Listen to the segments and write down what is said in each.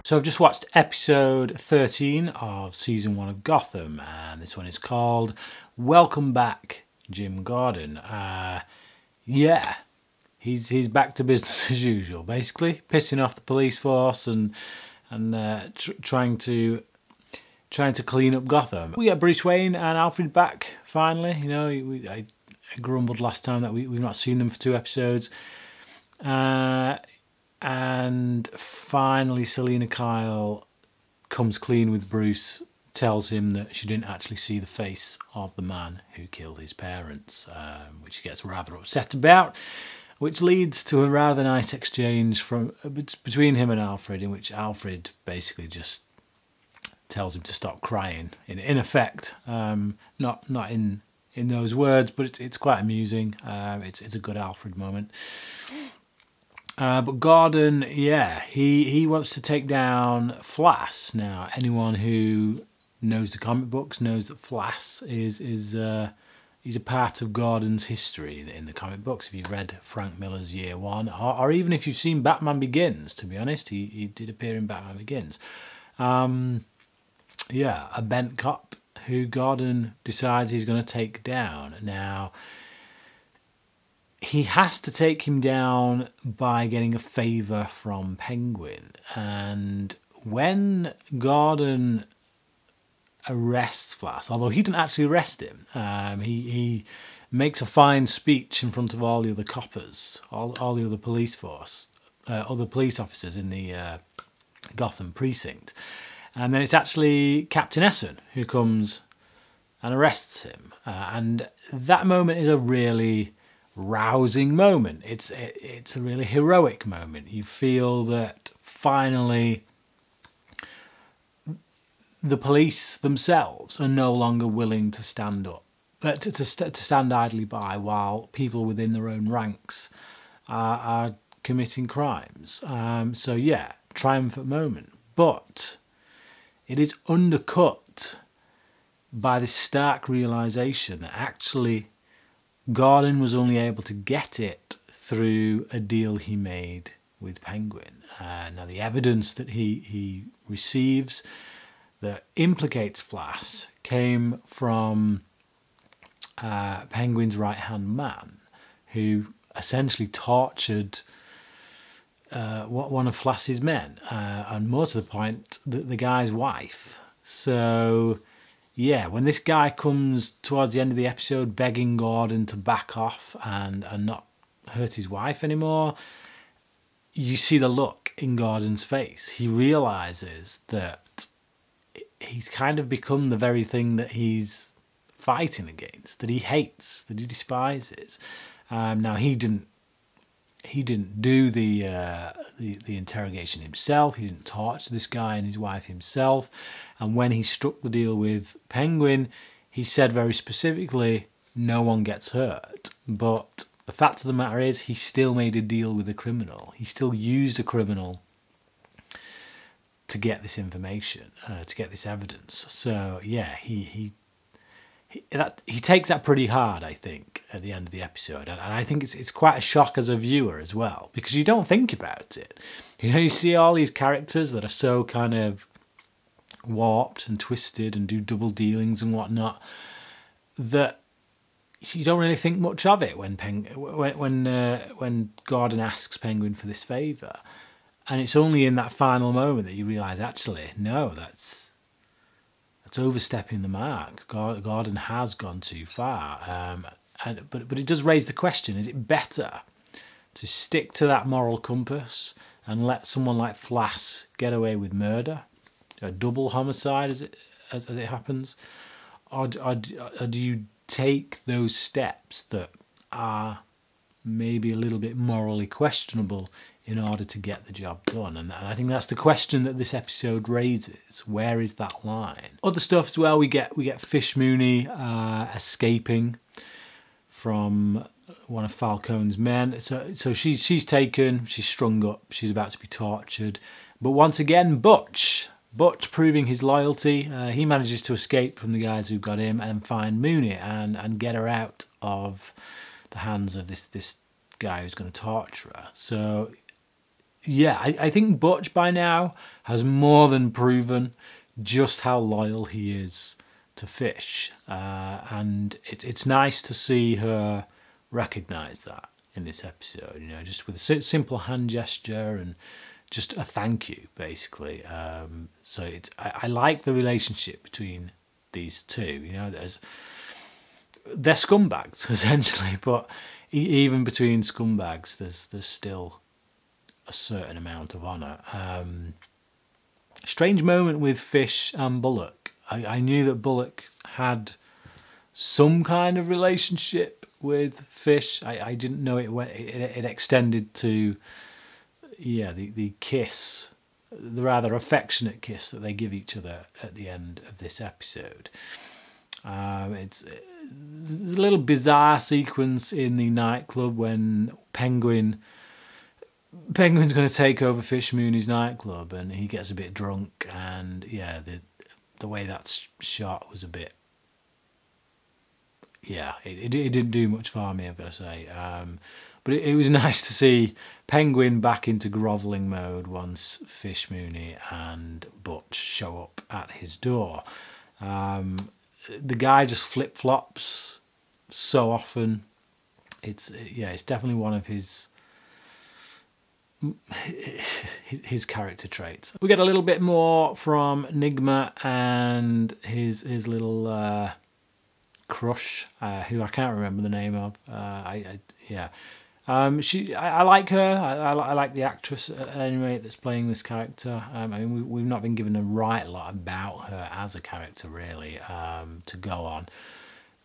So I've just watched episode 13 of season 1 of Gotham, and this one is called Welcome Back, Jim Gordon. Yeah, he's back to business as usual, basically pissing off the police force and trying to clean up Gotham. We get Bruce Wayne and Alfred back finally. You know, I grumbled last time that we've not seen them for 2 episodes. And finally Selina Kyle comes clean with Bruce, tells him that she didn't actually see the face of the man who killed his parents, which he gets rather upset about, which leads to a rather nice exchange between him and Alfred, in which Alfred basically just tells him to stop crying, in effect. Not in those words, but it's quite amusing. It's a good Alfred moment. But Gordon, yeah, he wants to take down Flash. Now, anyone who knows the comic books knows that Flash is a part of Gordon's history in the comic books. If you've read Frank Miller's Year One, or even if you've seen Batman Begins, to be honest, he did appear in Batman Begins. Yeah, a bent cop who Gordon decides he's going to take down. Now, he has to take him down by getting a favour from Penguin. And when Gordon arrests Flash, although he didn't actually arrest him, he makes a fine speech in front of all the other coppers, all the other police force, other police officers in the Gotham precinct. And then it's actually Captain Essen who comes and arrests him. And that moment is a really rousing moment. It's a really heroic moment. You feel that finally the police themselves are no longer willing to stand up, to stand idly by while people within their own ranks are committing crimes. So yeah, triumphant moment. But it is undercut by this stark realisation that actually Gordon was only able to get it through a deal he made with Penguin. Now, the evidence that he receives that implicates Flash came from Penguin's right-hand man, who essentially tortured one of Flash's men, and more to the point, the guy's wife. So yeah, when this guy comes towards the end of the episode begging Gordon to back off and not hurt his wife anymore, you see the look in Gordon's face. He realises that he's kind of become the very thing that he's fighting against, that he hates, that he despises. Now, he didn't do the interrogation himself. He didn't torture this guy and his wife himself. And when he struck the deal with Penguin, he said very specifically, no one gets hurt. But the fact of the matter is, he still made a deal with a criminal. He still used a criminal to get this information, to get this evidence. So yeah, he takes that pretty hard, I think, at the end of the episode. And I think it's quite a shock as a viewer as well, because you don't think about it. You know, you see all these characters that are so kind of warped and twisted and do double dealings and whatnot, that you don't really think much of it when Gordon asks Penguin for this favour. And it's only in that final moment that you realise, actually, no, that's overstepping the mark. Gordon has gone too far. But it does raise the question, is it better to stick to that moral compass and let someone like Flash get away with murder, a double homicide as it happens, or do you take those steps that are maybe a little bit morally questionable in order to get the job done? And I think that's the question that this episode raises. Where is that line? Other stuff as well, we get Fish Mooney escaping from one of Falcone's men. So she's taken, she's strung up, she's about to be tortured. But once again, Butch proving his loyalty, he manages to escape from the guys who got him and find Mooney and get her out of the hands of this guy who's going to torture her. So yeah, I think Butch by now has more than proven just how loyal he is to Fish, and it's nice to see her recognise that in this episode. You know, just with a simple hand gesture and just a thank you, basically. So I like the relationship between these two. You know, they're scumbags essentially, but even between scumbags, there's still a certain amount of honour. Strange moment with Fish and Bullock. I knew that Bullock had some kind of relationship with Fish. I didn't know it extended to, yeah, the kiss, the rather affectionate kiss that they give each other at the end of this episode. It's a little bizarre sequence in the nightclub when Penguin's going to take over Fish Mooney's nightclub, and he gets a bit drunk, and yeah, the way that's shot was a bit, yeah, it didn't do much for me, I've got to say. But it was nice to see Penguin back into grovelling mode once Fish Mooney and Butch show up at his door. The guy just flip-flops so often. It's definitely one of his character traits. We get a little bit more from Nigma and his little crush, who I can't remember the name of. I like her. I like the actress at any rate that's playing this character. I mean, we've not been given a right lot about her as a character really, to go on,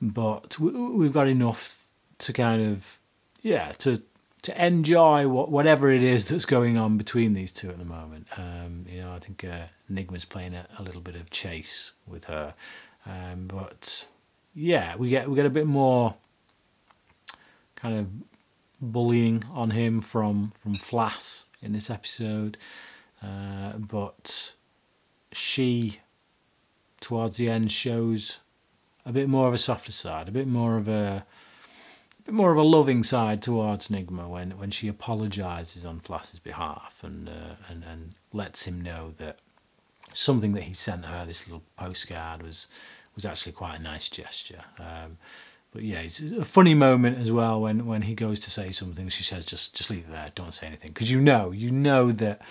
but we've got enough to kind of, yeah, to enjoy whatever it is that's going on between these two at the moment. You know, I think Nigma's playing a little bit of chase with her, but yeah, we get a bit more kind of bullying on him from Flass in this episode, but she towards the end shows a bit more of a softer side, a bit more of a loving side towards Nigma when she apologises on Flass's behalf and lets him know that something that he sent her, this little postcard, was actually quite a nice gesture. But yeah, it's a funny moment as well when he goes to say something. She says, just leave it there, don't say anything. Because you know that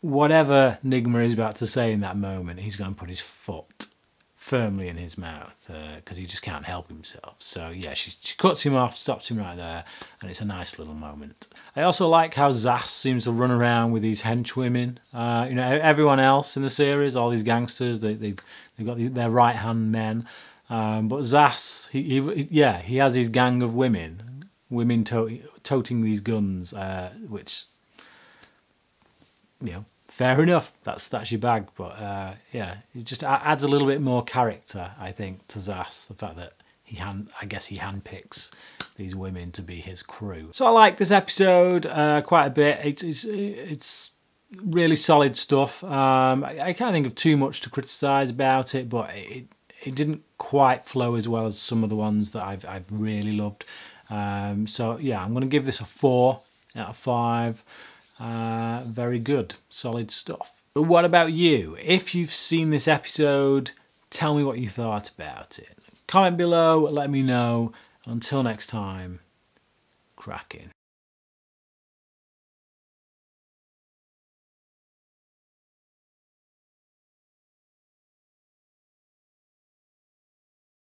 whatever Nigma is about to say in that moment, he's going to put his foot firmly in his mouth, because he just can't help himself. So yeah, she cuts him off, stops him right there, and it's a nice little moment. I also like how Zas seems to run around with these henchwomen. You know, everyone else in the series, all these gangsters, they've got their right hand men. But Zas, he has his gang of women toting these guns, which, you know, fair enough. That's your bag. But yeah, it just adds a little bit more character, I think, to Zas. The fact that I guess he handpicks these women to be his crew. So I like this episode quite a bit. It's really solid stuff. I can't think of too much to criticise about it, but it didn't quite flow as well as some of the ones that I've really loved. So yeah, I'm going to give this a 4 out of 5. Very good, solid stuff. But what about you? If you've seen this episode, tell me what you thought about it. Comment below, let me know. Until next time, cracking.